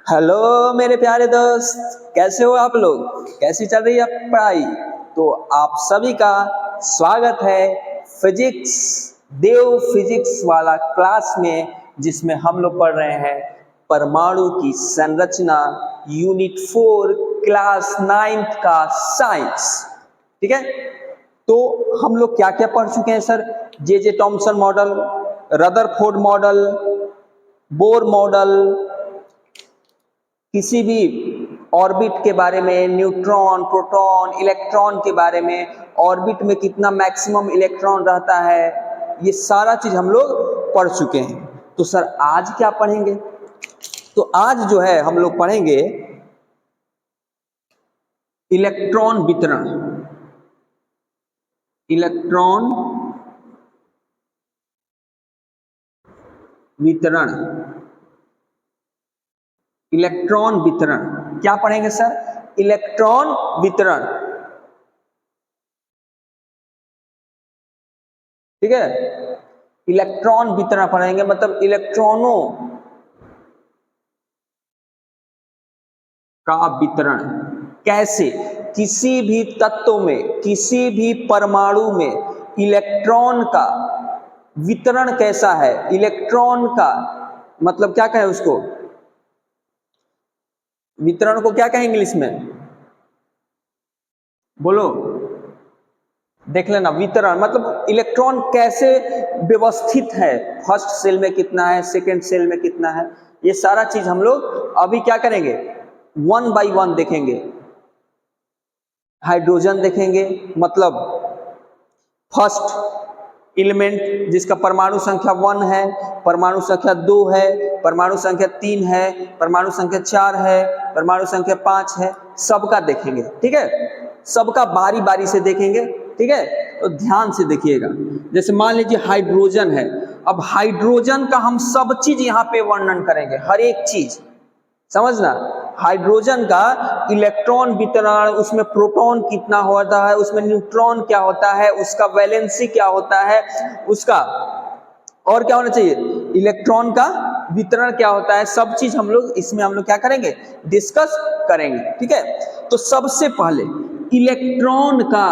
Hello मेरे प्यारे दोस्त, कैसे हो आप लोग? कैसी चल रही है पढ़ाई? तो आप सभी का स्वागत है फिजिक्स देव फिजिक्स वाला क्लास में, जिसमें हम लोग पढ़ रहे हैं परमाणु की संरचना यूनिट 4 क्लास 9th का साइंस। ठीक है, तो हम लोग क्या क्या पढ़ चुके हैं sir? J Thomson model, Rutherford model, Bohr model, किसी भी ऑर्बिट के बारे में, न्यूट्रॉन, प्रोटॉन, इलेक्ट्रॉन के बारे में, ऑर्बिट में कितना मैक्सिमम इलेक्ट्रॉन रहता है, ये सारा चीज हम लोग पढ़ चुके हैं। तो सर आज क्या पढ़ेंगे? तो आज जो है हम लोग पढ़ेंगे इलेक्ट्रॉन वितरण। इलेक्ट्रॉन वितरण, इलेक्ट्रॉन वितरण क्या पढ़ेंगे सर? इलेक्ट्रॉन वितरण। ठीक है, इलेक्ट्रॉन वितरण पढ़ेंगे, मतलब इलेक्ट्रॉनों का वितरण कैसे, किसी भी तत्व में, किसी भी परमाणु में इलेक्ट्रॉन का वितरण कैसा है। इलेक्ट्रॉन का मतलब क्या कहें उसको? वितरण को क्या कहें इंग्लिश में? बोलो, देख लेना। वितरण मतलब इलेक्ट्रॉन कैसे व्यवस्थित है, फर्स्ट सेल में कितना है, सेकंड सेल में कितना है, ये सारा चीज हम लोग अभी क्या करेंगे, वन बाय वन देखेंगे। हाइड्रोजन देखेंगे, मतलब फर्स्ट एलिमेंट जिसका परमाणु संख्या 1 है, परमाणु संख्या 2 है, परमाणु संख्या 3 है, परमाणु संख्या 4 है, परमाणु संख्या 5 है, सबका देखेंगे। ठीक है, सबका बारी बारी से देखेंगे। ठीक है, तो ध्यान से देखिएगा। जैसे मान लीजिए हाइड्रोजन है, अब हाइड्रोजन का हम सब चीज यहाँ पे वर्णन करेंगे, हर एक चीज समझना। हाइड्रोजन का इलेक्ट्रॉन वितरण, उसमें प्रोटॉन कितना होता है, उसमें न्यूट्रॉन क्या होता है, उसका वैलेंसी क्या होता है, उसका और क्या होना चाहिए, इलेक्ट्रॉन का वितरण क्या होता है, सब चीज हम लोग इसमें हम लोग क्या करेंगे, डिस्कस करेंगे। ठीक है, तो सबसे पहले इलेक्ट्रॉन का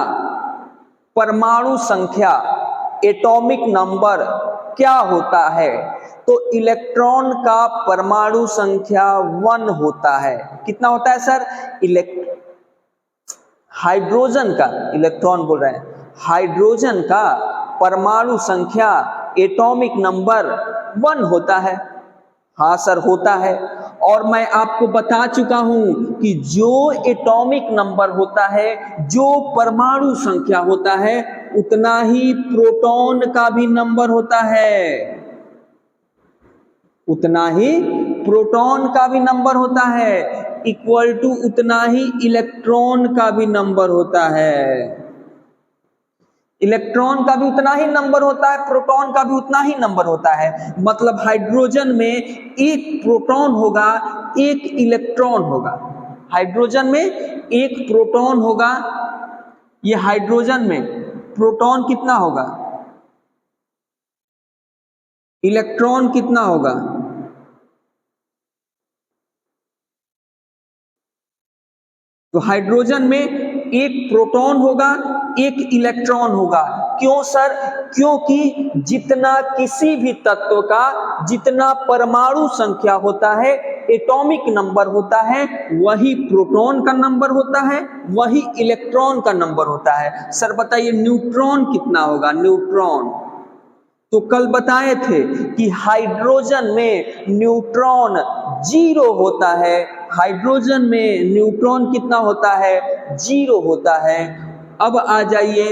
परमाणु संख्या, एटॉमिक नंबर क्या होता है? तो इलेक्ट्रॉन का परमाणु संख्या 1 होता है। कितना होता है सर? हाइड्रोजन का, इलेक्ट्रॉन बोल रहे हैं, हाइड्रोजन का परमाणु संख्या एटॉमिक नंबर 1 होता है। हाँ सर, होता है। और मैं आपको बता चुका हूं कि जो एटॉमिक नंबर होता है, जो परमाणु संख्या होता है, उतना ही प्रोटॉन का भी नंबर होता है, उतना ही प्रोटॉन का भी नंबर होता है, इक्वल टू उतना ही इलेक्ट्रॉन का भी नंबर होता है। इलेक्ट्रॉन का भी उतना ही नंबर होता है, प्रोटॉन का भी उतना ही नंबर होता है। मतलब हाइड्रोजन में एक प्रोटॉन होगा, एक इलेक्ट्रॉन होगा। हाइड्रोजन में एक प्रोटॉन होगा, ये हाइड्रोजन में प्रोटॉन कितना होगा, इलेक्ट्रॉन कितना होगा? तो हाइड्रोजन में एक प्रोटॉन होगा, एक इलेक्ट्रॉन होगा। क्यों सर? क्योंकि जितना किसी भी तत्व का जितना परमाणु संख्या होता है, एटॉमिक नंबर होता है, वही प्रोटॉन का नंबर होता है, वही इलेक्ट्रॉन का नंबर होता है। सर बताइए न्यूट्रॉन कितना होगा? न्यूट्रॉन तो कल बताए थे कि हाइड्रोजन में न्यूट्रॉन 0 होता है। हाइड्रोजन में न्यूट्रॉन कितना होता है? 0 होता है। अब आ जाइए,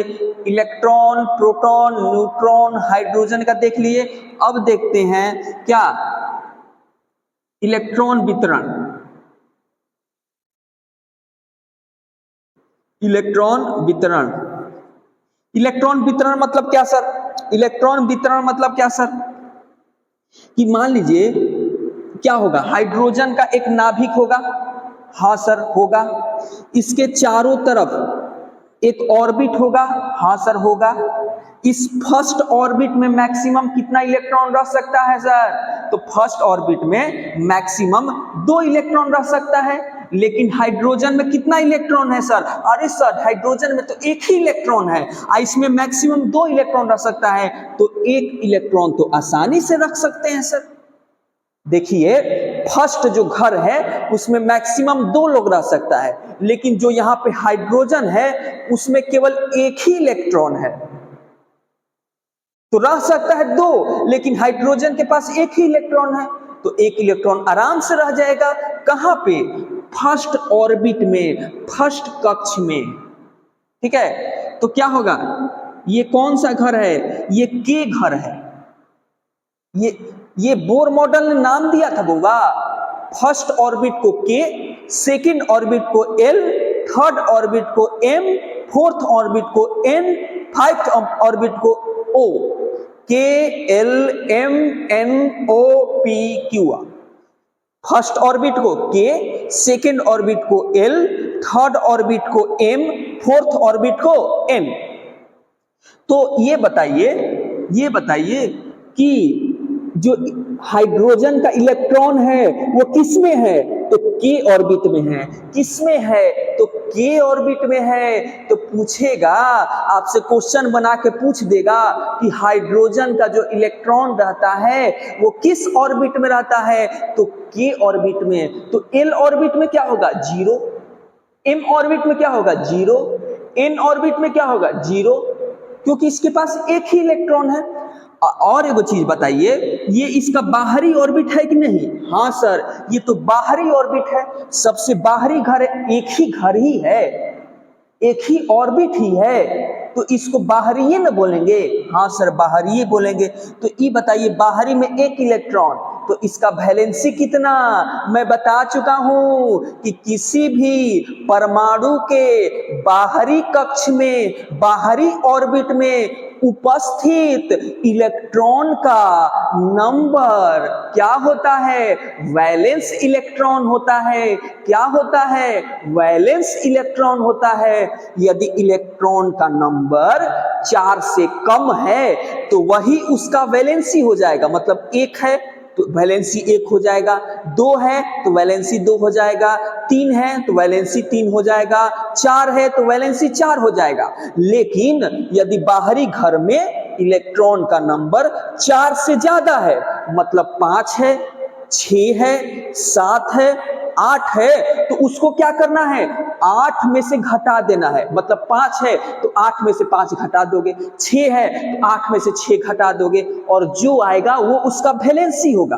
इलेक्ट्रॉन, प्रोटॉन, न्यूट्रॉन, हाइड्रोजन का देख लिए। अब देखते हैं क्या, इलेक्ट्रॉन वितरण। इलेक्ट्रॉन वितरण, इलेक्ट्रॉन वितरण मतलब क्या सर? इलेक्ट्रॉन वितरण मतलब क्या सर? कि मान लीजिए क्या होगा, हाइड्रोजन का एक नाभिक होगा। हाँ सर, होगा। इसके चारों तरफ एक ऑर्बिट होगा। हाँ सर, होगा। इस फर्स्ट ऑर्बिट में मैक्सिमम कितना इलेक्ट्रॉन रह सकता है सर? तो फर्स्ट ऑर्बिट में मैक्सिमम 2 इलेक्ट्रॉन रह सकता है, लेकिन हाइड्रोजन में कितना इलेक्ट्रॉन है सर? अरे सर हाइड्रोजन में तो एक ही इलेक्ट्रॉन है, इसमें मैक्सिमम 2 इलेक्ट्रॉन रह सकता है, तो 1 इलेक्ट्रॉन तो आसानी से रख सकते हैं सर। देखिए फर्स्ट जो घर है उसमें मैक्सिमम 2 लोग रह सकता है, लेकिन जो यहां पे हाइड्रोजन है उसमें केवल एक ही इलेक्ट्रॉन है, तो रह सकता है 2, लेकिन हाइड्रोजन के पास एक ही इलेक्ट्रॉन है, तो 1 इलेक्ट्रॉन आराम से रह जाएगा। कहां पे? फर्स्ट ऑर्बिट में, फर्स्ट कक्ष में। ठीक है, तो क्या होगा? ये कौन सा घर है? ये के घर है। ये बोर मॉडल ने नाम दिया था बुआ, फर्स्ट ऑर्बिट को के, सेकंड ऑर्बिट को एल, थर्ड ऑर्बिट को एम, फोर्थ ऑर्बिट को एन, फाइव्थ ऑर्बिट को O. K L M N O P Q R. First orbit को के, सेकंड ऑर्बिट को एल, थर्ड ऑर्बिट को M, fourth orbit को N. तो ये बताइए कि जो हाइड्रोजन का इलेक्ट्रॉन है वो किस में है? तो के ऑर्बिट में है। किस में है? तो के ऑर्बिट में है। तो पूछेगा, आपसे क्वेश्चन बना के पूछ देगा कि हाइड्रोजन का जो इलेक्ट्रॉन रहता है वो किस ऑर्बिट में रहता है? तो के ऑर्बिट में। तो एल ऑर्बिट में क्या होगा? 0। एम ऑर्बिट में क्या होगा? 0। एन ऑर्बिट में क्या होगा? 0, क्योंकि इसके पास एक ही इलेक्ट्रॉन है। और एगो चीज बताइए, ये इसका बाहरी ऑर्बिट है कि नहीं? हाँ सर, ये तो बाहरी ऑर्बिट है, सबसे बाहरी घर एक ही घर ही है, एक ही ऑर्बिट ही है, तो इसको बाहरी न बोलेंगे? हाँ सर बाहरी बोलेंगे। तो ये बताइए, बाहरी में 1 इलेक्ट्रॉन, तो इसका वैलेंसी कितना? मैं बता चुका हूं कि किसी भी परमाणु के बाहरी कक्ष में, बाहरी ऑर्बिट में उपस्थित इलेक्ट्रॉन का नंबर क्या होता है? वैलेंस इलेक्ट्रॉन होता है। क्या होता है? वैलेंस इलेक्ट्रॉन होता है। यदि इलेक्ट्रॉन का नंबर 4 से कम है तो वही उसका वैलेंसी हो जाएगा, मतलब 1 है तो वैलेंसी 1 हो जाएगा, 2 है तो वैलेंसी 2 हो जाएगा, 3 है तो वैलेंसी 3 हो जाएगा, 4 है तो वैलेंसी 4 हो जाएगा। लेकिन यदि बाहरी घर में इलेक्ट्रॉन का नंबर 4 से ज्यादा है, मतलब 5 है, 6 है, 7 है, 8 है, तो उसको क्या करना है? 8 में से घटा देना है। मतलब 5 है तो 8 में से 5 घटा दोगे, 6 है तो 8 में से 6 घटा दोगे, और जो आएगा वो उसका वैलेंसी होगा।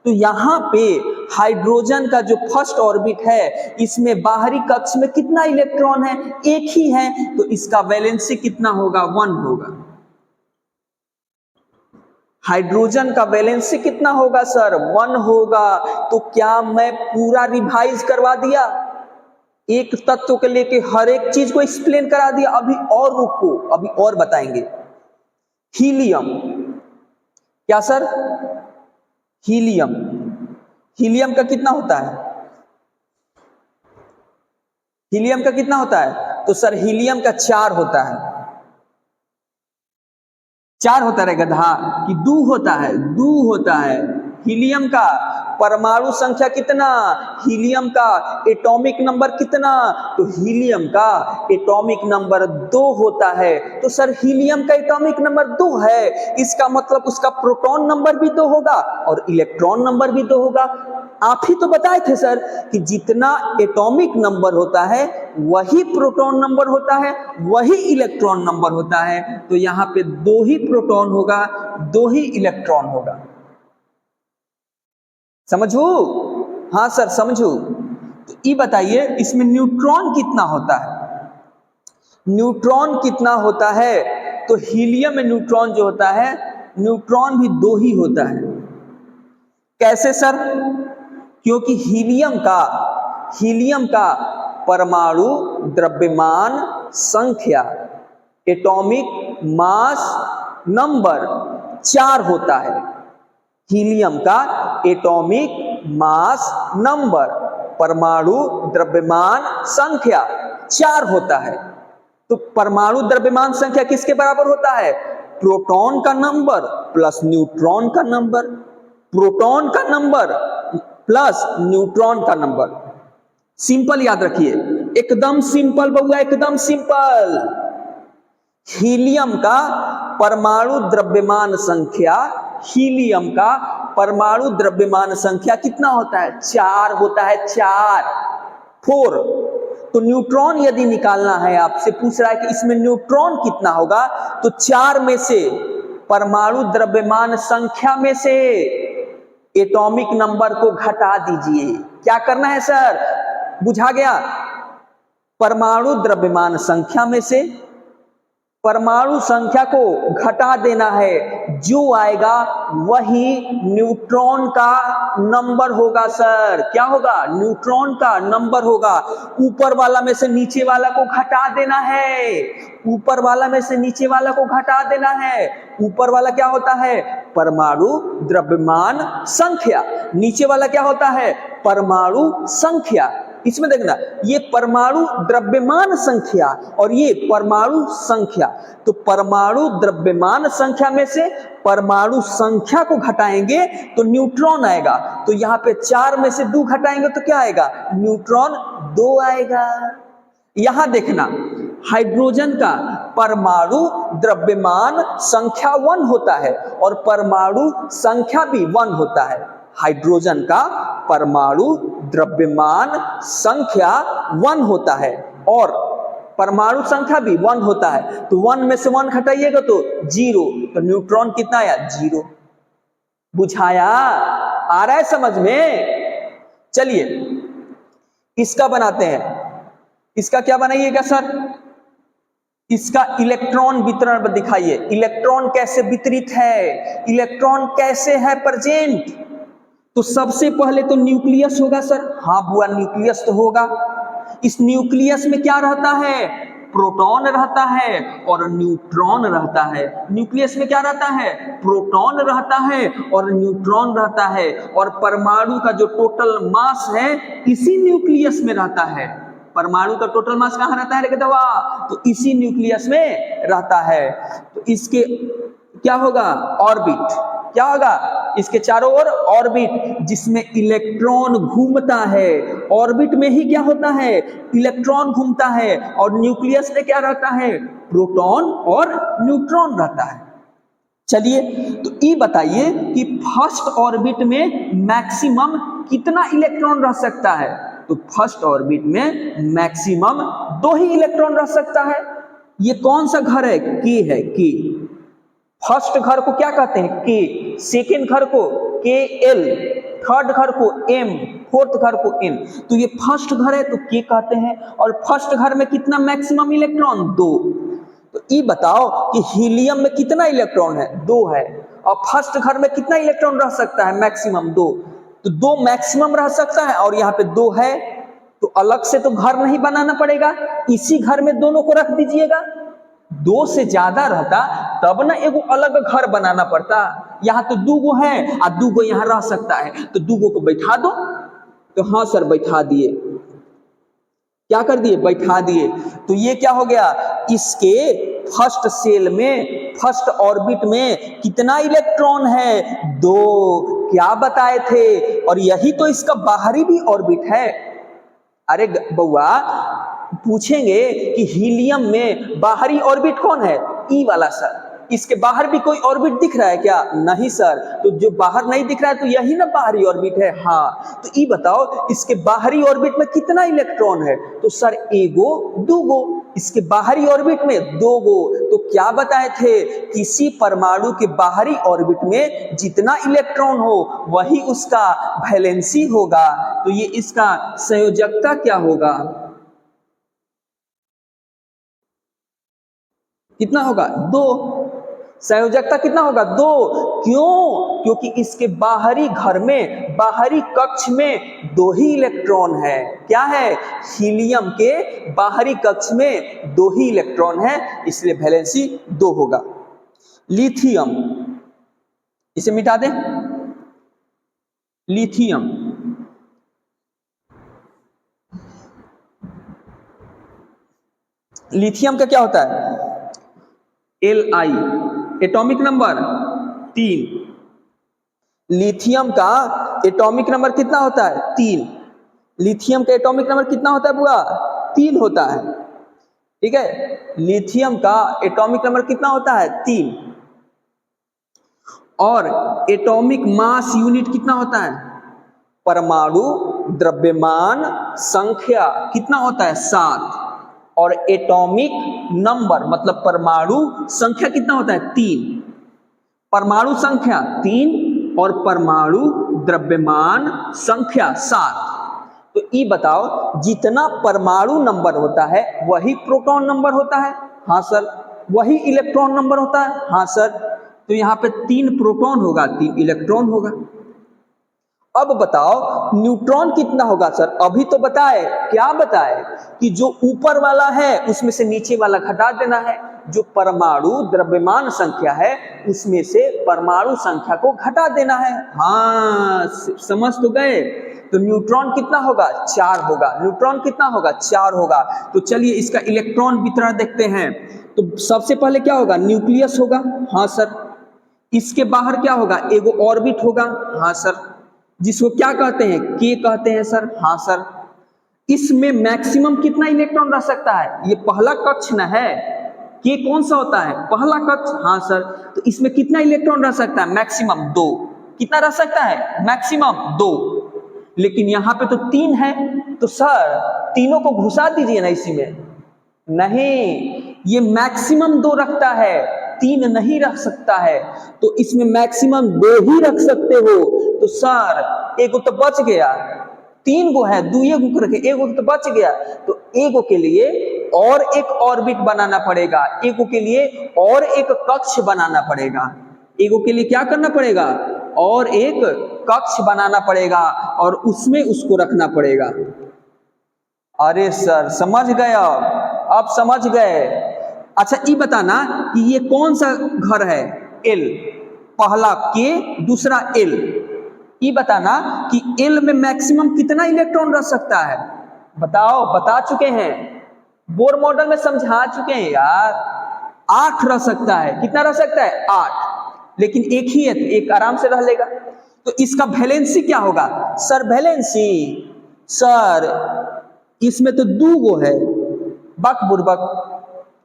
तो यहां पे हाइड्रोजन का जो फर्स्ट ऑर्बिट है, इसमें बाहरी कक्ष में कितना इलेक्ट्रॉन है? 1 ही है, तो इसका वैलेंसी कितना होगा? 1 होगा। हाइड्रोजन का वैलेंसी कितना होगा सर? 1 होगा। तो क्या मैं पूरा रिवाइज करवा दिया? एक तत्व के लेके हर एक चीज को एक्सप्लेन करा दिया? अभी और रुको, अभी और बताएंगे। हीलियम, क्या सर? हीलियम, हीलियम का कितना होता है? हीलियम का कितना होता है? तो सर हीलियम का 4 होता है। 4 होता है गधा कि 2 होता है? 2 होता है। हीलियम का परमाणु संख्या कितना? हीलियम का एटॉमिक नंबर कितना? तो हीलियम का एटॉमिक नंबर 2 होता है। तो सर हीलियम का एटॉमिक नंबर 2 है, इसका मतलब उसका प्रोटॉन नंबर भी 2 होगा और इलेक्ट्रॉन नंबर भी 2 होगा। आप ही तो बताए थे सर कि जितना एटॉमिक नंबर होता है वही प्रोटॉन नंबर होता है, वही इलेक्ट्रॉन नंबर होता है। तो यहां पे 2 ही प्रोटॉन होगा, 2 ही इलेक्ट्रॉन होगा। समझू? हाँ सर समझू। तो ये बताइए, इसमें न्यूट्रॉन कितना होता है? न्यूट्रॉन कितना होता है? तो हीलियम में न्यूट्रॉन जो होता है, न्यूट्रॉन भी 2 ही होता है। कैसे सर? क्योंकि हीलियम का परमाणु द्रव्यमान संख्या, एटॉमिक मास नंबर 4 होता है। हीलियम का एटॉमिक मास नंबर, परमाणु द्रव्यमान संख्या 4 होता है। तो परमाणु द्रव्यमान संख्या किसके बराबर होता है? प्रोटॉन का नंबर प्लस न्यूट्रॉन का नंबर, प्रोटॉन का नंबर प्लस न्यूट्रॉन का नंबर। सिंपल याद रखिए, एकदम सिंपल बउआ, एकदम सिंपल। हीलियम का परमाणु द्रव्यमान संख्या, हीलियम का परमाणु द्रव्यमान संख्या कितना होता है? 4 होता है, 4। तो न्यूट्रॉन यदि निकालना है, आपसे पूछ रहा है कि इसमें न्यूट्रॉन कितना होगा, तो 4 में से परमाणु द्रव्यमान संख्या में से एटॉमिक नंबर को घटा दीजिए। क्या करना है सर? बुझा गया? परमाणु द्रव्यमान संख्या में से परमाणु संख्या को घटा देना है, जो आएगा वही न्यूट्रॉन का नंबर होगा सर। क्या होगा? न्यूट्रॉन का नंबर होगा। ऊपर वाला में से नीचे वाला को घटा देना है, ऊपर वाला में से नीचे वाला को घटा देना है। ऊपर वाला क्या होता है? परमाणु द्रव्यमान संख्या। नीचे वाला क्या होता है? परमाणु संख्या। इसमें देखना, ये परमाणु द्रव्यमान संख्या और ये परमाणु संख्या। तो परमाणु द्रव्यमान संख्या में से परमाणु संख्या को घटाएंगे तो न्यूट्रॉन आएगा। तो यहाँ पे 4 में से 2 घटाएंगे तो क्या आएगा? न्यूट्रॉन 2 आएगा। यहां देखना, हाइड्रोजन का परमाणु द्रव्यमान संख्या 1 होता है और परमाणु संख्या भी 1 होता है। हाइड्रोजन का परमाणु द्रव्यमान संख्या 1 होता है और परमाणु संख्या भी 1 होता है। तो 1 में से 1 घटाइएगा तो 0, तो न्यूट्रॉन कितना आया? 0। बुझाया? आ रहा है समझ में? चलिए इसका बनाते हैं। इसका क्या बनाइएगा सर? इसका इलेक्ट्रॉन वितरण दिखाइए। इलेक्ट्रॉन कैसे वितरित है, इलेक्ट्रॉन कैसे है प्रेजेंट? तो सबसे पहले तो न्यूक्लियस होगा सर। हाँ बुआ, न्यूक्लियस तो होगा। इस न्यूक्लियस में क्या रहता है? प्रोटॉन रहता है और न्यूट्रॉन रहता है। न्यूक्लियस में क्या रहता है? प्रोटॉन रहता है और न्यूट्रॉन रहता है। और परमाणु का जो टोटल मास है इसी न्यूक्लियस में रहता है। परमाणु का टोटल मास कहाँ रहता है रे दवा? तो इसी न्यूक्लियस में रहता है। तो इसके क्या होगा? ऑर्बिट। क्या होगा? इसके चारों ओर ऑर्बिट, जिसमें इलेक्ट्रॉन घूमता है। ऑर्बिट में ही क्या होता है? इलेक्ट्रॉन घूमता है। और न्यूक्लियस में क्या रहता है? प्रोटॉन और न्यूट्रॉन रहता है। चलिए तो ये बताइए कि फर्स्ट ऑर्बिट में मैक्सिमम कितना इलेक्ट्रॉन रह सकता है? तो फर्स्ट ऑर्बिट में मैक्सिमम 2 ही इलेक्ट्रॉन रह सकता है। ये कौन सा घर है? के है, के। फर्स्ट घर को क्या कहते हैं? के। सेकेंड घर को के एल, थर्ड घर को एम, फोर्थ घर को एन। तो ये फर्स्ट घर है तो के कहते हैं। और फर्स्ट घर में कितना मैक्सिमम इलेक्ट्रॉन? 2। तो ये बताओ कि हीलियम में कितना इलेक्ट्रॉन है? 2 है। और फर्स्ट घर में कितना इलेक्ट्रॉन रह सकता है? मैक्सिमम 2। तो 2 मैक्सिमम रह सकता है और यहाँ पे 2 है। तो अलग से तो घर नहीं बनाना पड़ेगा, इसी घर में दोनों को रख दीजिएगा। 2 से ज्यादा रहता तब ना एगो अलग घर बनाना पड़ता। यहाँ तो 2 गो है और 2 गो यहाँ रह सकता है, तो 2 गो को बैठा दो। तो हाँ सर बैठा दिए। क्या कर दिए? बैठा दिए। तो ये क्या हो गया? इसके फर्स्ट सेल में, फर्स्ट ऑर्बिट में कितना इलेक्ट्रॉन है? 2। क्या बताए थे? और यही तो इसका बाहरी भी ऑर्बिट है। अरे बउआ, पूछेंगे कि हीलियम में बाहरी ऑर्बिट कौन है? ई वाला सर। इसके बाहर भी कोई ऑर्बिट दिख रहा है क्या? नहीं सर। तो जो बाहर नहीं दिख रहा है तो यही ना बाहरी ऑर्बिट है। हाँ, तो ई बताओ इसके बाहरी ऑर्बिट में कितना इलेक्ट्रॉन है? तो सर एगो, 2 गो। इसके बाहरी ऑर्बिट में 2 गो। तो क्या बताए थे? किसी परमाणु के बाहरी ऑर्बिट में जितना इलेक्ट्रॉन हो वही उसका वैलेंसी होगा। तो ये इसका संयोजकता क्या होगा? कितना होगा? 2। संयोजकता कितना होगा? 2। क्यों? क्योंकि इसके बाहरी घर में, बाहरी कक्ष में 2 ही इलेक्ट्रॉन है। क्या है? हीलियम के बाहरी कक्ष में 2 ही इलेक्ट्रॉन है, इसलिए वैलेंसी 2 होगा। लिथियम, इसे मिटा दें। लिथियम, लिथियम का क्या होता है? Li, atomic number 3। लिथियम का एटॉमिक नंबर कितना होता है? 3। लिथियम का एटॉमिक नंबर कितना होता है बुआ? 3 होता है। ठीक है, लिथियम का एटॉमिक नंबर कितना होता है? 3। और एटॉमिक मास यूनिट कितना होता है? परमाणु द्रव्यमान संख्या कितना होता है? 7। और एटॉमिक नंबर मतलब परमाणु संख्या कितना होता है? 3। परमाणु संख्या 3 और परमाणु द्रव्यमान संख्या 7। तो ये बताओ, जितना परमाणु नंबर होता है वही प्रोटॉन नंबर होता है? हाँ सर। वही इलेक्ट्रॉन नंबर होता है? हाँ सर। तो यहाँ पे 3 प्रोटॉन होगा, 3 इलेक्ट्रॉन होगा। अब बताओ न्यूट्रॉन कितना होगा सर? अभी तो बताए, क्या बताए कि जो ऊपर वाला है उसमें से नीचे वाला घटा देना है। जो परमाणु द्रव्यमान संख्या है उसमें से परमाणु संख्या को घटा देना है। हाँ, समझ तो गए। तो न्यूट्रॉन कितना होगा? 4 होगा। न्यूट्रॉन कितना होगा? 4 होगा। तो चलिए इसका इलेक्ट्रॉन वितरण देखते हैं। तो सबसे पहले क्या होगा? न्यूक्लियस होगा। हाँ सर। इसके बाहर क्या होगा? एगो ऑर्बिट होगा। हाँ सर। जिसको क्या कहते हैं? के कहते हैं सर। हाँ सर। इसमें मैक्सिमम कितना इलेक्ट्रॉन रह सकता है? ये पहला कक्ष न है। के कौन सा होता है? पहला कक्ष। हाँ सर। तो इसमें कितना इलेक्ट्रॉन रह सकता है? मैक्सिमम 2। कितना रह सकता है? मैक्सिमम 2। लेकिन यहां पे तो 3 है, तो सर तीनों को घुसा दीजिए ना इसी में। नहीं, ये मैक्सिमम 2 रखता है, 3 नहीं रख सकता है। तो इसमें मैक्सिमम 2 ही रख सकते हो। तो सर एगो तो बच गया, 3 गो है, 2 गो रखे, एगो तो बच गया। तो एगो के लिए और एक ऑर्बिट बनाना पड़ेगा, एगो के लिए और एक कक्ष बनाना पड़ेगा। एगो के लिए क्या करना पड़ेगा? और एक कक्ष बनाना पड़ेगा और उसमें उसको रखना पड़ेगा। अरे सर समझ गए, अब समझ गए। अच्छा ये बताना कि ये कौन सा घर है? एल। पहला के, दूसरा एल। ये बताना कि एल में मैक्सिमम कितना इलेक्ट्रॉन रह सकता है? बताओ। बता चुके हैं, बोर मॉडल में समझा चुके हैं यार। 8 रह सकता है। कितना रह सकता है? 8। लेकिन एक ही है तो एक आराम से रह लेगा। तो इसका वैलेंसी क्या होगा? सर वैलेंसी, सर इसमें तो 2 गो है। बक बुरबक,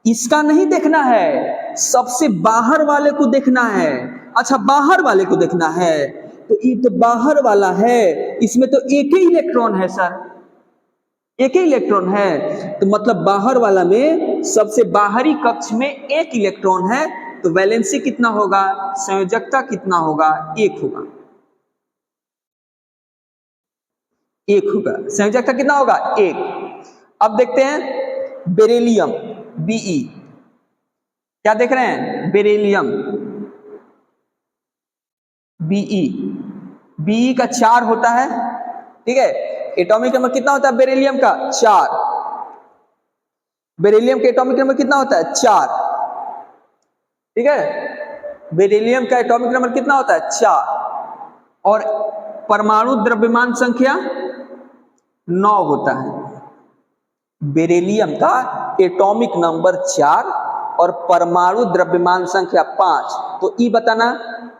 इसका नहीं देखना है, सबसे बाहर वाले को देखना है। अच्छा बाहर वाले को देखना है, तो ये तो बाहर वाला है, इसमें तो एक ही इलेक्ट्रॉन है सर, एक ही इलेक्ट्रॉन है। तो मतलब बाहर वाला में सबसे बाहरी कक्ष में एक इलेक्ट्रॉन है। तो वैलेंसी कितना होगा? संयोजकता कितना होगा? 1 होगा। 1 होगा। संयोजकता कितना होगा? 1। अब देखते हैं बेरिलियम, बीई। क्या देख रहे हैं? Beryllium, be. बीई का 4 होता है। ठीक है, एटॉमिक नंबर कितना होता है बेरिलियम का? 4। बेरिलियम का एटॉमिक नंबर कितना होता है? 4। ठीक है, बेरिलियम का एटॉमिक नंबर कितना होता है? 4। और परमाणु द्रव्यमान संख्या 9 होता है। बेरिलियम का एटॉमिक नंबर 4 और परमाणु द्रव्यमान संख्या 5। तो ये बताना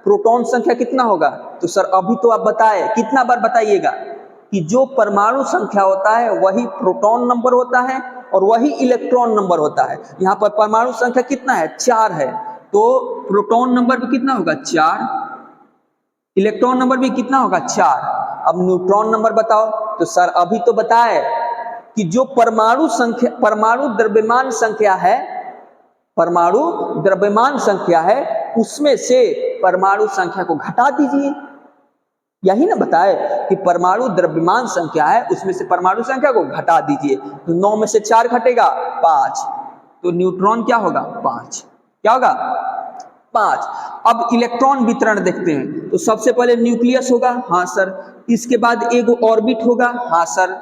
प्रोटॉन संख्या कितना होगा? तो सर अभी तो आप बताए, कितना बार बताइएगा कि जो परमाणु संख्या होता है वही प्रोटॉन नंबर होता है और वही इलेक्ट्रॉन नंबर होता है। यहाँ पर परमाणु संख्या कितना है? 4 है। तो प्रोटॉन नंबर भी कितना होगा? 4। इलेक्ट्रॉन नंबर भी कितना होगा? 4। अब न्यूट्रॉन नंबर बताओ। तो सर अभी तो बताए कि जो परमाणु संख्या, परमाणु द्रव्यमान संख्या है, परमाणु द्रव्यमान संख्या है, उसमें से परमाणु संख्या को घटा दीजिए। यही ना बताए कि परमाणु द्रव्यमान संख्या है, उसमें से परमाणु संख्या को घटा दीजिए। तो 9 में से 4 घटेगा 5। तो न्यूट्रॉन क्या होगा? 5। क्या होगा? 5। अब इलेक्ट्रॉन वितरण देखते हैं। तो सबसे पहले न्यूक्लियस होगा। हाँ सर। इसके बाद एक ऑर्बिट होगा। हाँ सर।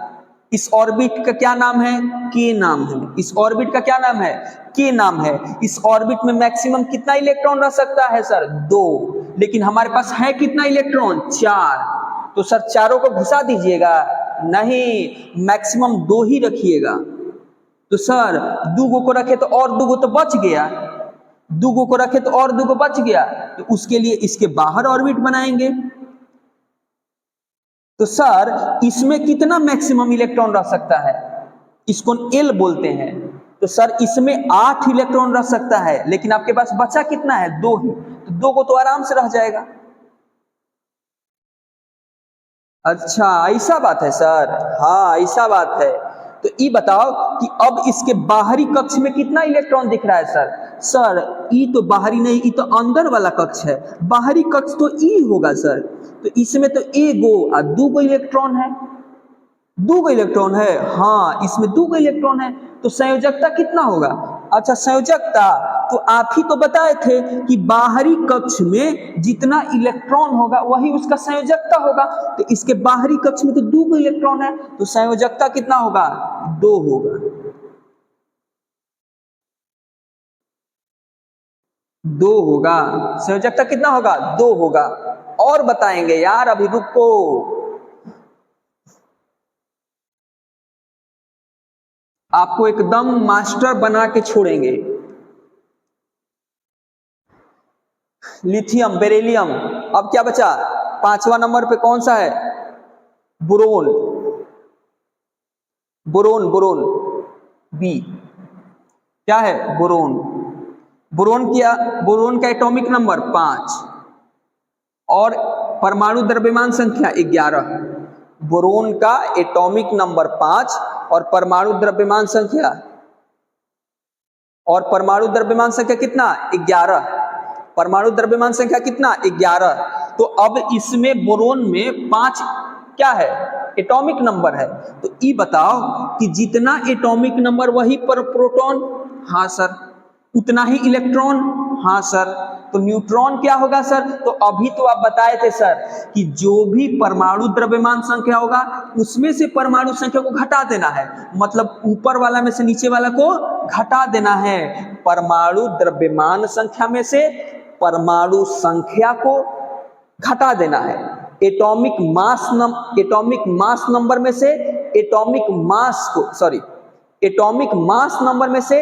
इस ऑर्बिट का क्या नाम है? के नाम है। इस ऑर्बिट का क्या नाम है? के नाम है। इस ऑर्बिट में मैक्सिमम कितना इलेक्ट्रॉन रह सकता है सर? 2। लेकिन हमारे पास है कितना इलेक्ट्रॉन? 4। तो सर चारों को घुसा दीजिएगा? नहीं, मैक्सिमम 2 ही रखिएगा। तो सर 2 गो को रखे तो और 2 गो तो बच गया। 2 को रखे तो और 2 बच गया, तो उसके लिए इसके बाहर ऑर्बिट बनाएंगे। तो सर इसमें कितना मैक्सिमम इलेक्ट्रॉन रह सकता है, इसको एल बोलते हैं। तो सर इसमें 8 इलेक्ट्रॉन रह सकता है, लेकिन आपके पास बचा कितना है, 2 ही, तो 2 को तो आराम से रह जाएगा। अच्छा ऐसा बात है सर, हाँ ऐसा बात है। तो ये बताओ कि अब इसके बाहरी कक्ष में कितना इलेक्ट्रॉन दिख रहा है सर? सर ई तो बाहरी नहीं, ई तो अंदर वाला कक्ष है, बाहरी कक्ष तो ई होगा सर। तो इसमें तो ए गो और 2 गो इलेक्ट्रॉन है, 2 गो इलेक्ट्रॉन है, हाँ इसमें 2 गो इलेक्ट्रॉन है। तो संयोजकता कितना होगा? अच्छा संयोजकता तो आप ही तो बताए थे कि बाहरी कक्ष में जितना इलेक्ट्रॉन होगा वही उसका संयोजकता होगा। तो इसके बाहरी कक्ष में तो 2 गो इलेक्ट्रॉन है, तो संयोजकता कितना होगा? 2 होगा। 2 होगा, संयोजकता कितना होगा? 2 होगा। और बताएंगे यार, अभी रुको। आपको एकदम मास्टर बना के छोड़ेंगे। लिथियम, बेरिलियम, अब क्या बचा? 5वां नंबर पे कौन सा है? बोरोन, बोरोन, बोरोन बी, क्या है? बोरोन। बोरोन क्या? बोरोन का एटॉमिक नंबर 5 और परमाणु द्रव्यमान संख्या 11। बोरोन का एटॉमिक नंबर 5 और परमाणु द्रव्यमान संख्या, और परमाणु द्रव्यमान संख्या कितना? 11। परमाणु द्रव्यमान संख्या कितना? 11। तो अब इसमें बोरोन में 5 क्या है? एटॉमिक नंबर है। तो ये बताओ कि जितना एटॉमिक नंबर वही पर प्रोटॉन, हाँ सर। उतना ही इलेक्ट्रॉन, हाँ सर। तो न्यूट्रॉन क्या होगा सर? तो अभी तो आप बताए थे सर कि जो भी परमाणु द्रव्यमान संख्या होगा उसमें से परमाणु संख्या को घटा देना है, मतलब ऊपर वाला में से नीचे वाला को घटा देना है। परमाणु द्रव्यमान संख्या में से परमाणु संख्या को घटा देना है। एटॉमिक मास नंबर में से एटॉमिक मास को, सॉरी, एटॉमिक मास नंबर में से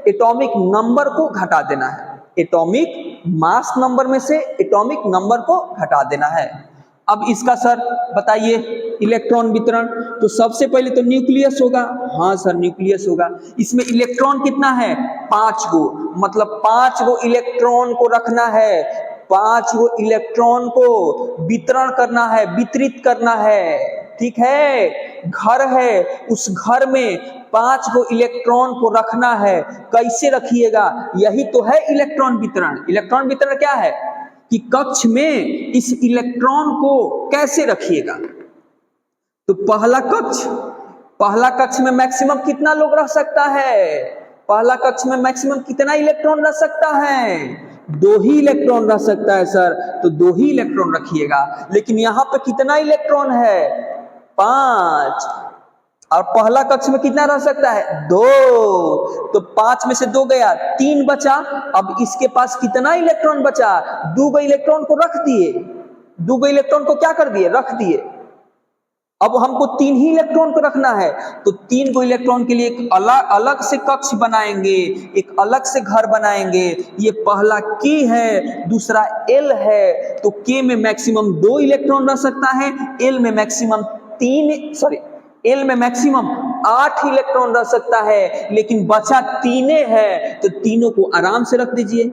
एटॉमिक नंबर को घटा देना है। एटॉमिक मास नंबर में से एटॉमिक नंबर को घटा देना है। अब इसका सर बताइए इलेक्ट्रॉन वितरण। तो सबसे पहले तो न्यूक्लियस होगा, हाँ सर न्यूक्लियस होगा। इसमें इलेक्ट्रॉन कितना है? 5 गो, मतलब 5 गो इलेक्ट्रॉन को रखना है, 5 गो इलेक्ट्रॉन को वितरण करना है, वितरित करना है, ठीक है। घर है, उस घर में 5 गो इलेक्ट्रॉन को रखना है। कैसे रखिएगा? यही तो है इलेक्ट्रॉन वितरण। इलेक्ट्रॉन वितरण क्या है कि कक्ष में इस इलेक्ट्रॉन को कैसे रखिएगा। तो पहला कक्ष में मैक्सिमम कितना लोग रह सकता है? पहला कक्ष में मैक्सिमम कितना इलेक्ट्रॉन रह सकता है? 2 ही इलेक्ट्रॉन रह सकता है सर, तो 2 ही इलेक्ट्रॉन रखिएगा। लेकिन यहां पे कितना इलेक्ट्रॉन है? 5। और पहला कक्ष में कितना रह सकता है? 2। तो 5 में से 2 गया, 3 बचा। अब इसके पास कितना इलेक्ट्रॉन बचा? 2 गो इलेक्ट्रॉन को रख दिए, 2 गो इलेक्ट्रॉन को क्या कर दिए? रख दिए। अब हमको 3 ही इलेक्ट्रॉन को रखना है, तो 3 गो इलेक्ट्रॉन के लिए एक अलग से कक्ष बनाएंगे, एक अलग से घर बनाएंगे। ये पहला के है, दूसरा एल है। तो के में मैक्सिमम 2 इलेक्ट्रॉन रह सकता है, एल में मैक्सिमम 8 इलेक्ट्रॉन रह सकता है, लेकिन बचा 3 है, तो तीनों को आराम से रख दीजिए।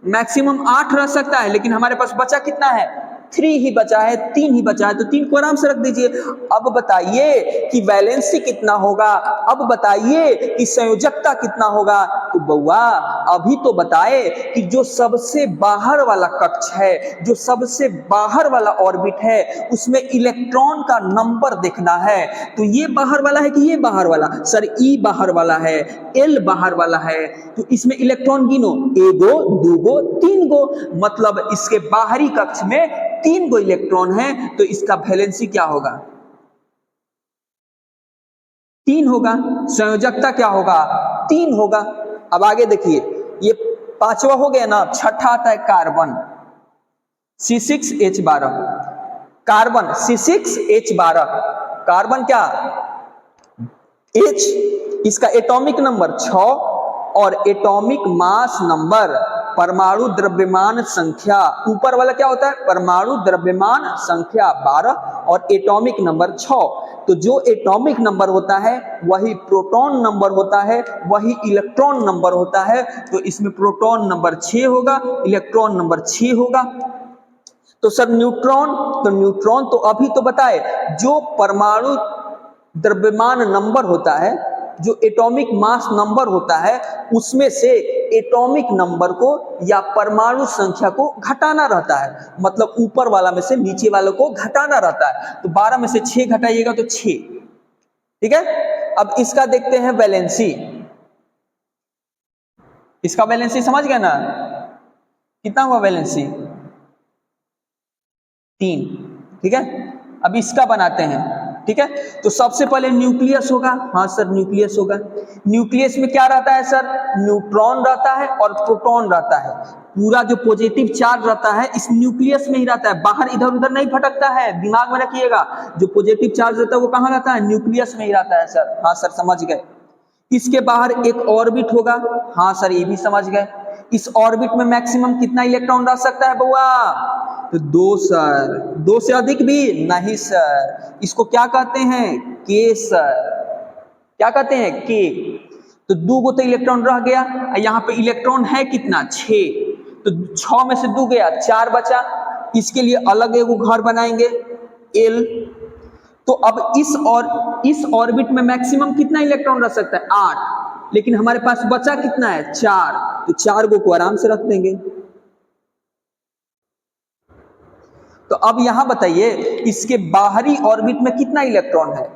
मैक्सिमम 8 रह सकता है, लेकिन हमारे पास बचा कितना है? 3 ही बचा है, 3 ही बचा है, तो 3 को आराम से रख दीजिए। अब बताइए कि वैलेंसी कितना होगा, अब बताइए कि संयोजकता कितना होगा। तो बउआ अभी तो बताए कि जो सबसे बाहर वाला कक्ष है, जो सबसे बाहर वाला ऑर्बिट है, उसमें इलेक्ट्रॉन का नंबर देखना है। तो ये बाहर वाला है कि ये बाहर वाला? सर ई बाहर वाला है, एल बाहर वाला है। तो इसमें इलेक्ट्रॉन गिनो, 1 गो, 2 गो, 3 गो, मतलब इसके बाहरी कक्ष में 3 गो इलेक्ट्रॉन है। तो इसका वैलेंसी क्या होगा? 3 होगा। संयोजकता क्या होगा? 3 होगा। अब आगे देखिए, ये 5वां हो गया ना, छठा आता है carbon, C6H12। Carbon C6H12, carbon क्या? H, इसका एटॉमिक नंबर 6 और एटॉमिक मास नंबर परमाणु द्रव्यमान संख्या, ऊपर वाला क्या होता है, परमाणु द्रव्यमान संख्या 12 और एटॉमिक नंबर 6। तो जो एटॉमिक नंबर होता है वही प्रोटॉन नंबर होता है, वही इलेक्ट्रॉन नंबर होता है। तो इसमें प्रोटॉन नंबर 6 होगा, इलेक्ट्रॉन नंबर 6 होगा। तो सर न्यूट्रॉन, तो न्यूट्रॉन तो अभी तो बताए, जो परमाणु द्रव्यमान नंबर होता है, जो एटॉमिक मास नंबर होता है, उसमें से एटॉमिक नंबर को या परमाणु संख्या को घटाना रहता है। मतलब ऊपर वाला में से नीचे वालों को घटाना रहता है। तो 12 में से 6 घटाइएगा तो 6, ठीक है। अब इसका देखते हैं वैलेंसी। इसका वैलेंसी समझ गए ना, कितना हुआ वैलेंसी, 3, ठीक है। अब इसका बनाते हैं, ठीक है। तो सबसे पहले न्यूक्लियस होगा, हाँ सर न्यूक्लियस होगा। न्यूक्लियस में क्या रहता है सर, न्यूट्रॉन रहता है और प्रोटॉन रहता है। पूरा जो पॉजिटिव चार्ज रहता है इस न्यूक्लियस में ही रहता है, बाहर इधर उधर नहीं भटकता है। दिमाग में रखिएगा, जो पॉजिटिव चार्ज रहता है वो कहाँ रहता है, न्यूक्लियस में ही रहता है सर। हाँ सर समझ गए। इसके बाहर एक ऑर्बिट होगा, हाँ सर ये भी समझ गए। इस ऑर्बिट में मैक्सिमम कितना इलेक्ट्रॉन रह सकता है बउआ, तो 2 सर। 2 से अधिक भी नहीं सर, इसको क्या कहते हैं, के सर। क्या कहते हैं, के। तो 2 गो तो इलेक्ट्रॉन रह गया, यहाँ पे इलेक्ट्रॉन है कितना, 6। तो 6 में से 2 गया, 4 बचा। इसके लिए अलग एगो घर बनाएंगे, एल। तो अब इस ऑर्बिट में मैक्सिमम कितना इलेक्ट्रॉन रह सकता है, 8। लेकिन हमारे पास बचा कितना है, 4। तो 4 को आराम से रख देंगे। तो अब यहां बताइए, इसके बाहरी ऑर्बिट में कितना इलेक्ट्रॉन है,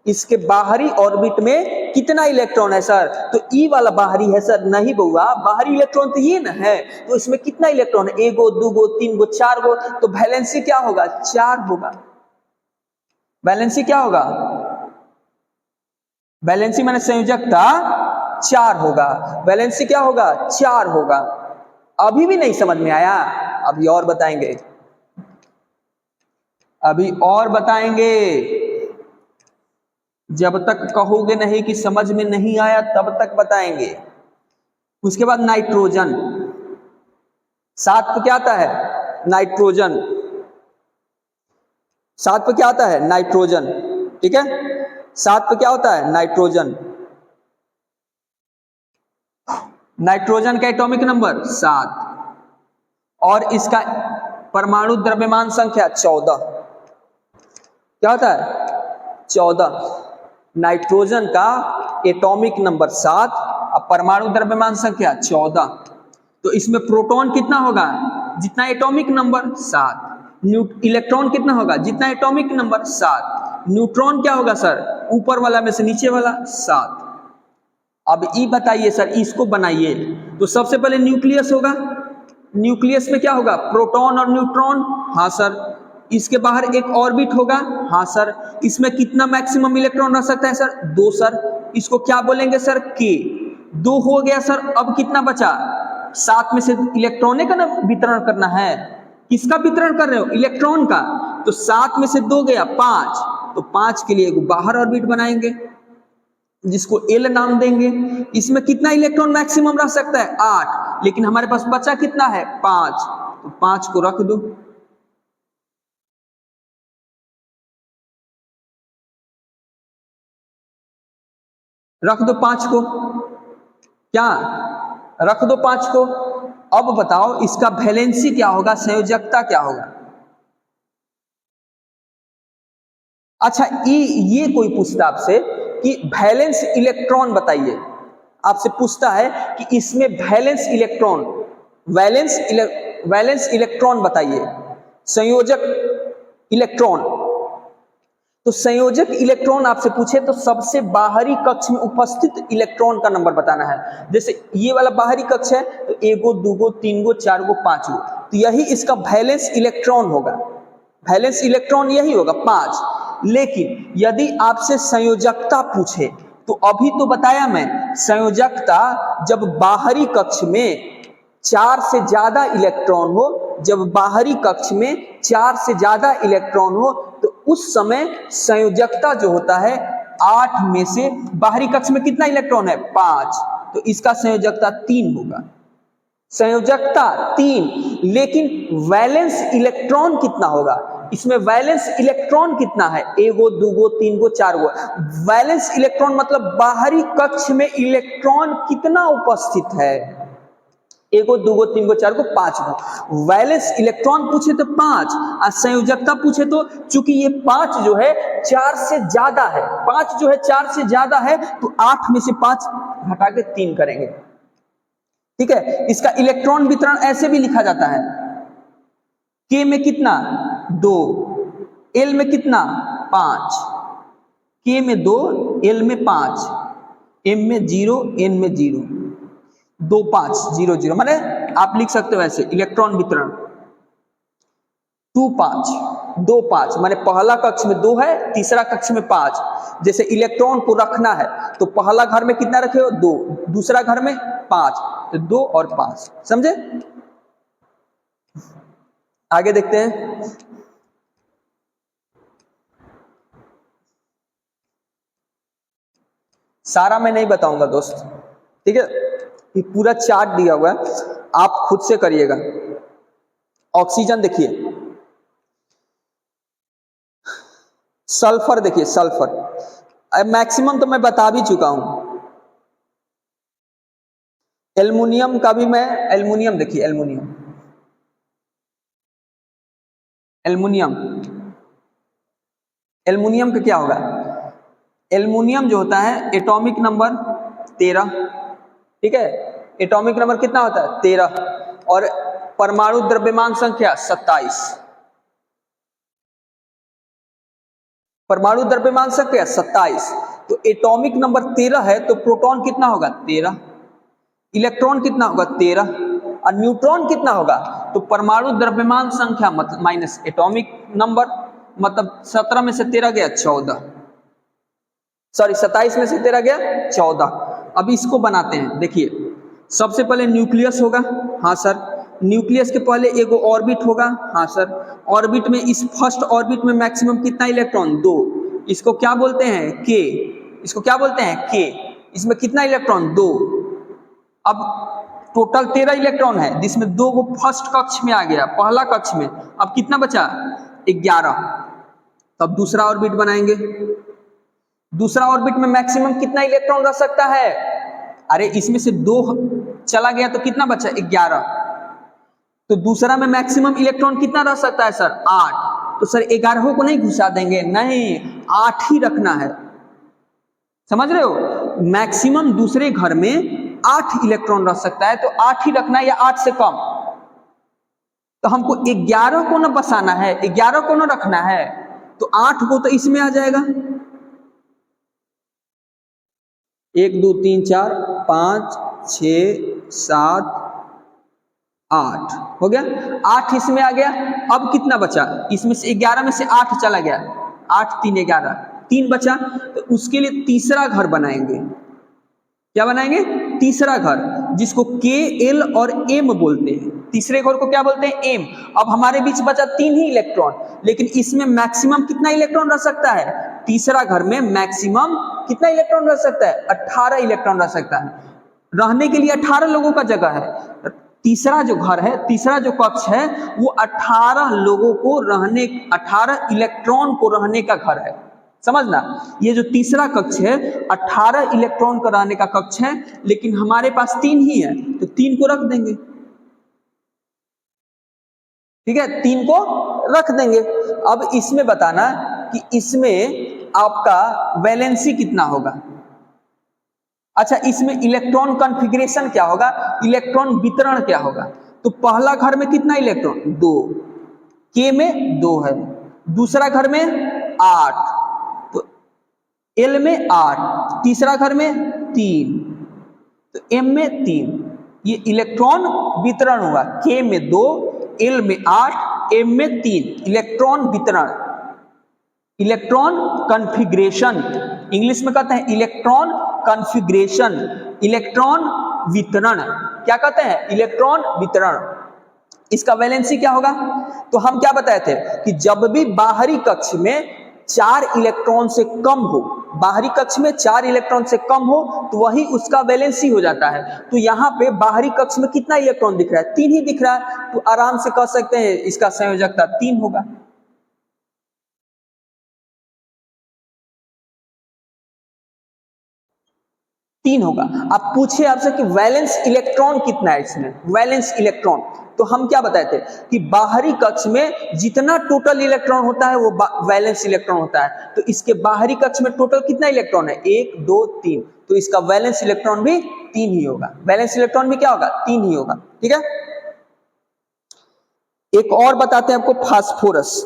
इसके बाहरी ऑर्बिट में कितना इलेक्ट्रॉन है सर, तो ई वाला बाहरी है सर, नहीं बउआ, बाहरी इलेक्ट्रॉन तो ये ना है। तो इसमें कितना इलेक्ट्रॉन है, 1 गो 2 गो 3 गो 4 गो। तो वैलेंसी क्या होगा, 4 होगा। वैलेंसी क्या होगा, वैलेंसी माने संयोजकता 4 होगा। वैलेंसी क्या होगा, 4 होगा। अभी भी नहीं समझ में आया, अभी और बताएंगे, अभी और बताएंगे। जब तक कहोगे नहीं कि समझ में नहीं आया तब तक बताएंगे। उसके बाद नाइट्रोजन, 7 पे क्या आता है, नाइट्रोजन। 7 पे क्या आता है, नाइट्रोजन, ठीक है। 7 पे क्या होता है, नाइट्रोजन। नाइट्रोजन का एटॉमिक नंबर 7 और इसका परमाणु द्रव्यमान संख्या 14। क्या होता है, 14। नाइट्रोजन का एटॉमिक नंबर 7 और परमाणु द्रव्यमान संख्या 14। तो इसमें प्रोटॉन कितना होगा, जितना एटॉमिक नंबर 7। इलेक्ट्रॉन कितना होगा, जितना एटॉमिक नंबर 7। न्यूट्रॉन क्या होगा सर, ऊपर वाला में से नीचे वाला 7। अब ये बताइए सर, इसको बनाइए। तो सबसे पहले न्यूक्लियस होगा, न्यूक्लियस में क्या होगा, प्रोटॉन और न्यूट्रॉन, हाँ सर। इसके बाहर एक ऑर्बिट होगा, हाँ सर। इसमें कितना मैक्सिमम इलेक्ट्रॉन रह सकता है सर, 2 सर। इसको क्या बोलेंगे सर, के। 2 हो गया सर। अब कितना बचा, 7 में से इलेक्ट्रॉन का ना वितरण करना है। किसका वितरण कर रहे हो, इलेक्ट्रॉन का। तो 7 में से 2 गया, 5। तो 5 के लिए एक बाहर ऑर्बिट बनाएंगे जिसको एल नाम देंगे। इसमें कितना इलेक्ट्रॉन मैक्सिमम रह सकता है, 8। लेकिन हमारे पास बचा कितना है, 5। तो 5 को रख दो। रख दो 5 को, क्या रख दो 5 को। अब बताओ इसका वैलेंसी क्या होगा, संयोजकता क्या होगा। अच्छा ये कोई पूछता आपसे कि वैलेंस इलेक्ट्रॉन बताइए, आपसे पूछता है कि इसमें वैलेंस इलेक्ट्रॉन, वैलेंस इलेक्ट्रॉन बताइए, संयोजक इलेक्ट्रॉन। तो संयोजक इलेक्ट्रॉन आपसे पूछे तो सबसे बाहरी कक्ष में उपस्थित इलेक्ट्रॉन का नंबर बताना है। जैसे ये वाला बाहरी कक्ष है तो 1 गो 2 गो 3 गो 4 गो 5 गो, तो यही इसका वैलेंस इलेक्ट्रॉन होगा। वैलेंस इलेक्ट्रॉन यही होगा 5। लेकिन यदि आपसे संयोजकता पूछे तो अभी तो बताया मैं, संयोजकता जब बाहरी कक्ष में 4 से ज्यादा इलेक्ट्रॉन हो, जब बाहरी कक्ष में 4 से ज्यादा इलेक्ट्रॉन हो तो उस समय संयोजकता जो होता है 8 में से बाहरी कक्ष में कितना इलेक्ट्रॉन है, 5। तो इसका संयोजकता 3 होगा। संयोजकता 3, लेकिन वैलेंस इलेक्ट्रॉन कितना होगा? इसमें वैलेंस इलेक्ट्रॉन कितना है? एगो, दूगो, तीन गो, चार गो। वैलेंस इलेक्ट्रॉन मतलब बाहरी कक्ष में इलेक्ट्रॉन कितना उपस्थित है? एगो, दूगो, तीन गो, चार गो, पांच गो। वैलेंस इलेक्ट्रॉन पूछे तो 5, और संयोजकता पूछे तो चूंकि ये 5 जो है 4 से ज्यादा है, 5 जो है 4 से ज्यादा है, तो 8 में से 5 घटा के 3 करेंगे। ठीक है, इसका इलेक्ट्रॉन वितरण ऐसे भी लिखा जाता है, के में कितना? 2, एल में कितना? 5। के में 2, एल में 5, एम में 0, एन में 0, 2 5 0 0, माने आप लिख सकते हो ऐसे इलेक्ट्रॉन वितरण 2 5 2 5, माने पहला कक्ष में 2 है, तीसरा कक्ष में 5। जैसे इलेक्ट्रॉन को रखना है तो पहला घर में कितना रखे हो? 2, दूसरा घर में 5, तो 2 और 5। समझे? आगे देखते हैं। सारा मैं नहीं बताऊंगा दोस्त, ठीक है? ये पूरा चार्ट दिया हुआ है, आप खुद से करिएगा। ऑक्सीजन देखिए, सल्फर देखिए, सल्फर मैक्सिमम तो मैं बता भी चुका हूं। एल्युमिनियम का भी मैं, एल्युमिनियम देखिए, एल्युमिनियम एल्युमिनियम का क्या होगा? एल्युमिनियम जो होता है एटॉमिक नंबर 13, ठीक है? एटॉमिक नंबर कितना होता है? 13, और परमाणु द्रव्यमान संख्या 27। परमाणु द्रव्यमान संख्या 27, तो एटॉमिक नंबर 13 है, तो प्रोटॉन कितना होगा? 13। इलेक्ट्रॉन कितना होगा? 13। और न्यूट्रॉन कितना होगा? तो परमाणु द्रव्यमान संख्या माइनस एटॉमिक नंबर, मतलब 17 में से 13 गया 14, सॉरी 27 में से 13 गया 14। अब इसको बनाते हैं। देखिए, सबसे पहले न्यूक्लियस होगा, हाँ सर। न्यूक्लियस के पहले एगो ऑर्बिट होगा, हाँ सर। ऑर्बिट में, इस फर्स्ट ऑर्बिट में मैक्सिमम कितना इलेक्ट्रॉन? 2। इसको क्या बोलते हैं? के। इसको क्या बोलते हैं? के। इसमें कितना इलेक्ट्रॉन? 2। अब टोटल 13 इलेक्ट्रॉन है, जिसमें 2 को फर्स्ट कक्ष में आ गया, पहला कक्ष में। अब कितना बचा? 11। तब दूसरा ऑर्बिट बनाएंगे। दूसरा ऑर्बिट में मैक्सिमम कितना इलेक्ट्रॉन रह सकता है? अरे इसमें से 2 चला गया तो कितना बचा? 11। तो दूसरा में मैक्सिमम इलेक्ट्रॉन कितना रह सकता है सर? 8। तो सर 11 को नहीं घुसा देंगे, नहीं, 8 ही रखना है। समझ रहे हो? मैक्सिमम दूसरे घर में 8 इलेक्ट्रॉन रह सकता है, तो 8 ही रखना है, या 8 से कम। तो हमको 11 को ना बसाना है, 11 को ना रखना है, तो 8 को तो इसमें आ जाएगा। 1 2 3 4 5 6 7 8 हो गया। 8 इसमें आ गया। अब कितना बचा? इसमें से 11 में से 8 चला गया, 8 3 11, 3 बचा। तो उसके लिए तीसरा घर बनाएंगे। क्या बनाएंगे? तीसरा घर, जिसको के, एल और एम बोलते हैं। तीसरे घर को क्या बोलते हैं? एम। अब हमारे बीच बचा 3 ही इलेक्ट्रॉन, लेकिन इसमें मैक्सिमम कितना इलेक्ट्रॉन रह सकता है? तीसरा घर में मैक्सिमम कितना इलेक्ट्रॉन रह सकता है? 18 इलेक्ट्रॉन रह सकता है। रहने के लिए 18 लोगों का जगह है। तीसरा जो घर है, तीसरा जो कक्ष है, वो 18 लोगों को रहने, 18 इलेक्ट्रॉन को रहने का घर है। समझना, ये जो तीसरा कक्ष है 18 इलेक्ट्रॉन का रहने का कक्ष है, लेकिन हमारे पास 3 ही है, तो 3 को रख देंगे। ठीक है, 3 को रख देंगे। अब इसमें बताना कि इसमें आपका वैलेंसी कितना होगा। अच्छा, इसमें इलेक्ट्रॉन कॉन्फ़िगरेशन क्या होगा, इलेक्ट्रॉन वितरण क्या होगा। तो पहला घर में कितना इलेक्ट्रॉन? 2, के में 2 है। दूसरा घर में 8, तो एल में 8। तीसरा घर में 3, तो एम में 3। ये इलेक्ट्रॉन वितरण हुआ। के में 2, एल में 8, एम में 3। इलेक्ट्रॉन वितरण, इलेक्ट्रॉन कॉन्फ़िगरेशन, इंग्लिश में कहते हैं इलेक्ट्रॉन कॉन्फ़िगरेशन, इलेक्ट्रॉन वितरण। क्या कहते हैं? इलेक्ट्रॉन वितरण। इसका वैलेंसी क्या होगा? तो हम क्या बताए थे कि जब भी बाहरी कक्ष में 4 इलेक्ट्रॉन से कम हो, बाहरी कक्ष में 4 इलेक्ट्रॉन से कम हो तो वही उसका वैलेंसी हो जाता है। तो यहाँ पे बाहरी कक्ष में कितना इलेक्ट्रॉन दिख रहा है? 3 ही दिख रहा है, तो आराम से कह सकते हैं इसका संयोजकता 3 होगा। तीन होगा। अब पूछे आपसे कि वैलेंस इलेक्ट्रॉन कितना है इसमें, वैलेंस इलेक्ट्रॉन, तो हम क्या बताए थे कि बाहरी कक्ष में जितना टोटल इलेक्ट्रॉन होता है वो वैलेंस इलेक्ट्रॉन होता है। तो इसके बाहरी कक्ष में टोटल कितना इलेक्ट्रॉन है? 1 2 3, तो इसका वैलेंस इलेक्ट्रॉन भी 3 ही होगा। वैलेंस इलेक्ट्रॉन भी क्या होगा? 3 ही होगा। ठीक है, एक और बताते हैं आपको, फास्फोरस।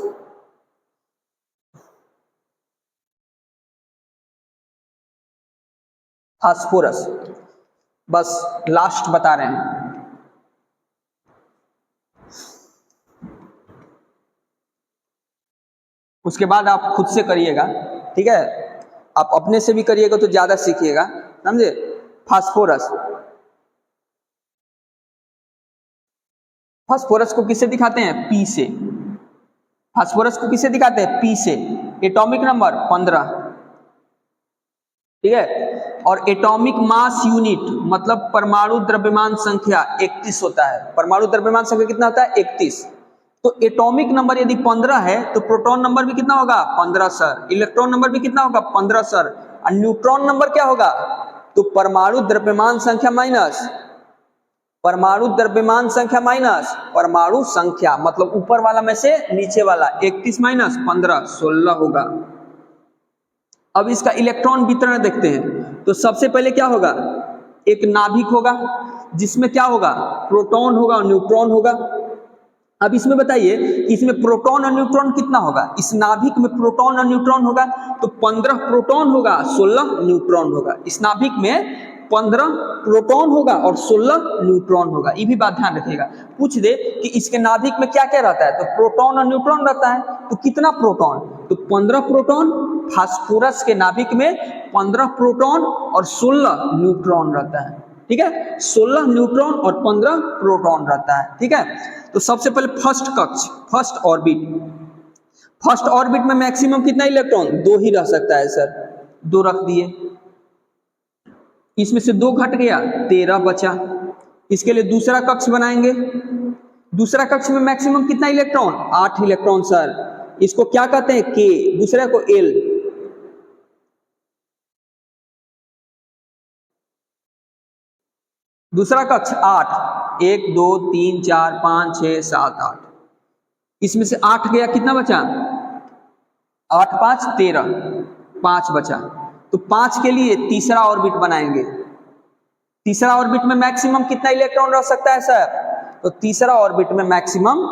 फास्फोरस बस लास्ट बता रहे हैं। उसके बाद आप खुद से करिएगा, ठीक है, आप अपने से भी करिएगा तो ज्यादा सीखिएगा, समझे। फास्फोरस, फास्फोरस को किससे दिखाते हैं? पी से। फास्फोरस को किससे दिखाते हैं? पी से। एटॉमिक नंबर 15, ठीक है, और एटॉमिक मास यूनिट मतलब परमाणु द्रव्यमान संख्या 31 होता है। परमाणु द्रव्यमान संख्या कितना होता है? 31। तो एटॉमिक नंबर यदि 15 है तो प्रोटॉन नंबर भी कितना होगा? 15 सर। इलेक्ट्रॉन नंबर भी कितना होगा? 15 सर। और न्यूट्रॉन नंबर क्या होगा? तो परमाणु द्रव्यमान संख्या माइनस परमाणु द्रव्यमान संख्या माइनस परमाणु संख्या, मतलब ऊपर वाला में से नीचे वाला, 31 माइनस 15 16 होगा। अब इसका इलेक्ट्रॉन वितरण देखते हैं। तो सबसे पहले क्या होगा? एक नाभिक होगा जिसमें क्या होगा? प्रोटॉन होगा और न्यूट्रॉन होगा। अब इसमें बताइए इसमें प्रोटॉन और न्यूट्रॉन कितना होगा? इस नाभिक में प्रोटॉन और न्यूट्रॉन होगा तो 15 प्रोटॉन होगा, 16 न्यूट्रॉन होगा। इस नाभिक में 15 प्रोटॉन होगा और 16 न्यूट्रॉन होगा। ये भी बात ध्यान रखिएगा। पूछ दे कि इसके नाभिक में क्या क्या रहता है, तो प्रोटॉन और न्यूट्रॉन रहता है। तो कितना प्रोटॉन? तो 15 प्रोटॉन। फास्फोरस के नाभिक में 15 प्रोटॉन और 16 न्यूट्रॉन रहता है। ठीक है, 16 न्यूट्रॉन और 15 प्रोटॉन रहता है। ठीक है, तो सबसे पहले फर्स्ट कक्ष, फर्स्ट ऑर्बिट। फर्स्ट ऑर्बिट में मैक्सिमम कितना इलेक्ट्रॉन? 2 ही रह सकता है सर, 2 रख दिए। इसमें से 2 घट गया, 13 बचा। इसके लिए दूसरा कक्ष बनाएंगे। दूसरा कक्ष में मैक्सिमम कितना इलेक्ट्रॉन? 8 electron sir. इसको क्या कहते हैं? के, दूसरे को एल। दूसरा कक्ष 8, 1 2 3 4 5 6 7 8। इसमें से 8 गया, कितना बचा? 8 5 13, 5 बचा। तो 5 के लिए तीसरा ऑर्बिट बनाएंगे। तीसरा ऑर्बिट में मैक्सिमम कितना इलेक्ट्रॉन रह सकता है सर? तो तीसरा ऑर्बिट में मैक्सिमम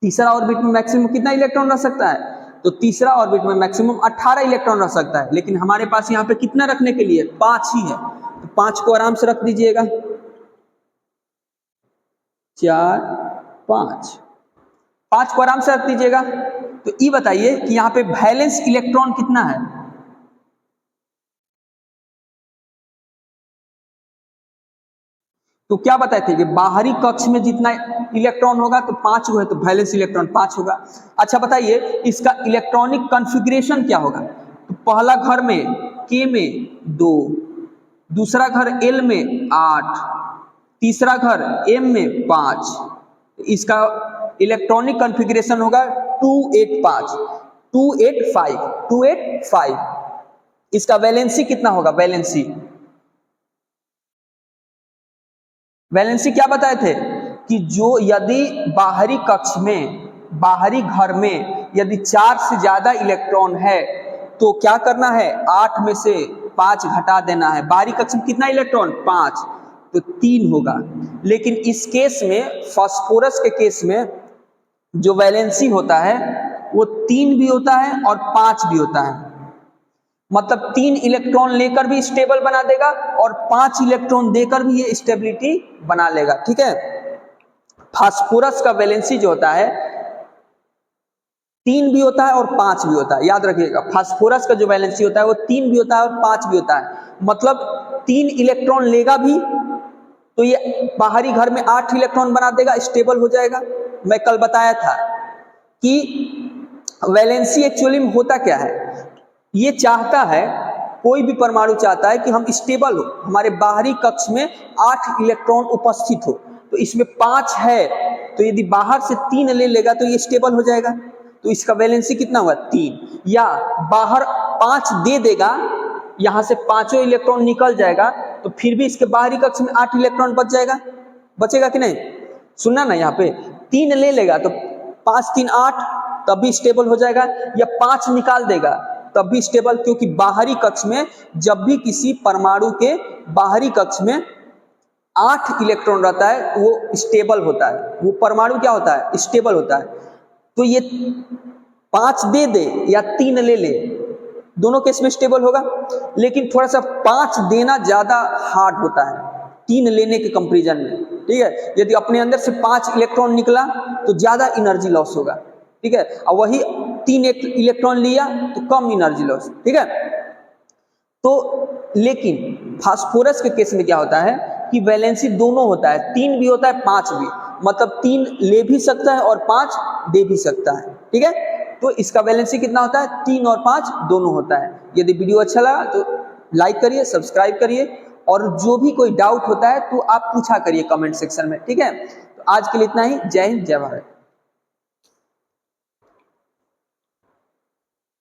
कितना इलेक्ट्रॉन रह सकता है? तो तीसरा ऑर्बिट में मैक्सिमम 18 इलेक्ट्रॉन रह सकता है। लेकिन हमारे पास यहाँ पे कितना रखने के लिए? 5 ही है, तो 5 को आराम से रख दीजिएगा। 4 5 को आराम से रख दीजिएगा। तो ये बताइए कि यहाँ पे वैलेंस इलेक्ट्रॉन कितना है? तो क्या बताए थे कि बाहरी कक्ष में जितना इलेक्ट्रॉन होगा तो 5 है, तो वैलेंस इलेक्ट्रॉन 5 होगा। अच्छा बताइए इसका इलेक्ट्रॉनिक कॉन्फ़िगरेशन क्या होगा? तो पहला घर में के में 2, दूसरा घर एल में 8, तीसरा घर एम में 5। इसका इलेक्ट्रॉनिक कॉन्फ़िगरेशन होगा 285, 285। इसका वैलेंसी कितना होगा? वैलेंसी क्या बताए थे कि जो यदि बाहरी कक्ष में, बाहरी घर में यदि 4 से ज्यादा इलेक्ट्रॉन है तो क्या करना है? 8 में से 5 घटा देना है। बाहरी कक्ष में कितना इलेक्ट्रॉन? 5, तो 3 होगा। लेकिन इस केस में, फास्फोरस के केस में जो वैलेंसी होता है वो 3 भी होता है और 5 भी होता है। मतलब 3 इलेक्ट्रॉन लेकर भी स्टेबल बना देगा और 5 इलेक्ट्रॉन देकर भी ये स्टेबिलिटी बना लेगा। ठीक है, फास्फोरस का वैलेंसी जो होता है 3 भी होता है और 5 भी होता है। याद रखिएगा, फास्फोरस का जो वैलेंसी होता है वो 3 भी होता है और 5 भी होता है। मतलब 3 इलेक्ट्रॉन लेगा भी तो ये बाहरी घर में 8 इलेक्ट्रॉन बना देगा, स्टेबल हो जाएगा। मैं कल बताया था कि वैलेंसी एक्चुअली में होता क्या है, ये चाहता है, कोई भी परमाणु चाहता है कि हम स्टेबल हो, हमारे बाहरी कक्ष में 8 इलेक्ट्रॉन उपस्थित हो। तो इसमें 5 है, तो यदि बाहर से 3 ले लेगा तो ये स्टेबल हो जाएगा। तो इसका वैलेंसी कितना हुआ 3, या बाहर 5 दे देगा, यहां से 5 इलेक्ट्रॉन निकल जाएगा, तो फिर भी इसके बाहरी कक्ष में 8 इलेक्ट्रॉन बच जाएगा, बचेगा कि नहीं? सुनना ना, यहाँ पे 3 ले लेगा तो 5 3 8, तब भी स्टेबल हो जाएगा, या 5 निकाल देगा तब भी स्टेबल, क्योंकि बाहरी कक्ष में जब भी किसी परमाणु के बाहरी कक्ष में 8 इलेक्ट्रॉन रहता है वो स्टेबल होता है, वो परमाणु क्या होता है, स्टेबल होता है। तो ये 5 दे दे या 3 ले ले, दोनों केस में स्टेबल होगा, लेकिन थोड़ा सा 5 देना ज्यादा हार्ड होता है 3 लेने के कंपैरिजन में, ठीक है। यदि अपने अंदर से 5 इलेक्ट्रॉन निकला तो ज्यादा एनर्जी लॉस होगा, ठीक है, और वही 3 इलेक्ट्रॉन लिया तो कम एनर्जी लॉस, ठीक है। तो लेकिन फास्फोरस के केस में क्या होता है कि वैलेंसी दोनों होता है, 3 भी होता है 5 भी, मतलब 3 ले भी सकता है और 5 दे भी सकता है, ठीक है। तो इसका वैलेंसी कितना होता है, 3 और 5 दोनों होता है। यदि वीडियो अच्छा लगा तो लाइक करिए, सब्सक्राइब करिए, और जो भी कोई डाउट होता है तो आप पूछा करिए कमेंट सेक्शन में, ठीक है। तो आज के लिए इतना ही। जय हिंद, जय भारत।